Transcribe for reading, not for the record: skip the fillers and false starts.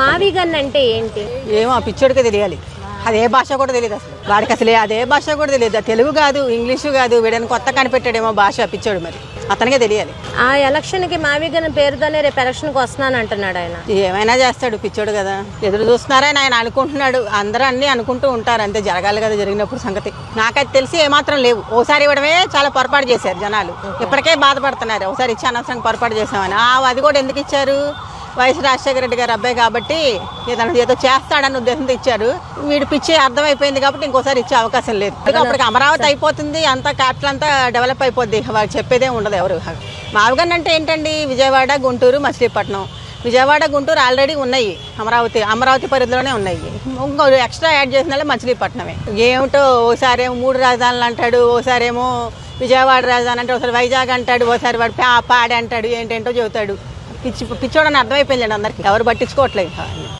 మావిగన్ అంటే ఏంటి? ఏమో ఆ పిచ్చోడికే తెలియాలి. అదే భాష కూడా తెలియదు అసలు వాడికి, అసలే అదే భాష కూడా తెలియదు. తెలుగు కాదు, ఇంగ్లీషు కాదు, వీడని కొత్త కనిపెట్టాడేమో భాష పిచ్చోడు, మరి అతనికే తెలియాలి. ఆ ఎలక్షన్ కి మావిగన్ పేరుతోనే రేపు ఎలక్షన్ కి వస్తున్నాను అంటున్నాడు ఆయన. ఏమైనా చేస్తాడు పిచ్చోడు కదా, ఎదురు చూస్తున్నారని ఆయన అనుకుంటున్నాడు. అందరూ అన్ని అనుకుంటూ ఉంటారు, అంతే జరగాలి కదా. జరిగినప్పుడు సంగతి నాకైతే తెలిసి ఏమాత్రం లేవు. ఓసారి ఇవ్వడమే చాలా పొరపాటు చేశారు జనాలు, ఇప్పటికే బాధపడుతున్నారు. ఒకసారి ఇచ్చి అనవసరంగా పొరపాటు చేసామని. అది కూడా ఎందుకు ఇచ్చారు? వైఎస్ రాజశేఖర రెడ్డి గారు అబ్బాయి కాబట్టి ఏదో చేస్తాడన్న ఉద్దేశంతో ఇచ్చారు. వీడి పిచ్చి అర్థమైపోయింది కాబట్టి ఇంకోసారి ఇచ్చే అవకాశం లేదు. అప్పటికి అమరావతి అయిపోతుంది, అంతా క్యాపిటల్ అంతా డెవలప్ అయిపోద్ది, వాళ్ళు చెప్పేదే ఉండదు ఎవరు. మావిగన్ అంటే ఏంటండి? విజయవాడ, గుంటూరు, మచిలీపట్నం. విజయవాడ, గుంటూరు ఆల్రెడీ ఉన్నాయి, అమరావతి పరిధిలోనే ఉన్నాయి. ఇంకో ఎక్స్ట్రా యాడ్ చేసిన మచిలీపట్నమే. ఏమిటో ఓసారి ఏమో 3 రాజధానులు అంటాడు, ఓసారి ఏమో విజయవాడ రాజధాని అంటే, ఒకసారి వైజాగ్ అంటాడు, ఓసారి వాడు పాడి అంటాడు, ఏంటేంటో చెబుతాడు. పిచ్చోడని అర్థమైపోయిందండి అందరికీ, ఎవరు పట్టించుకోవట్లేదు.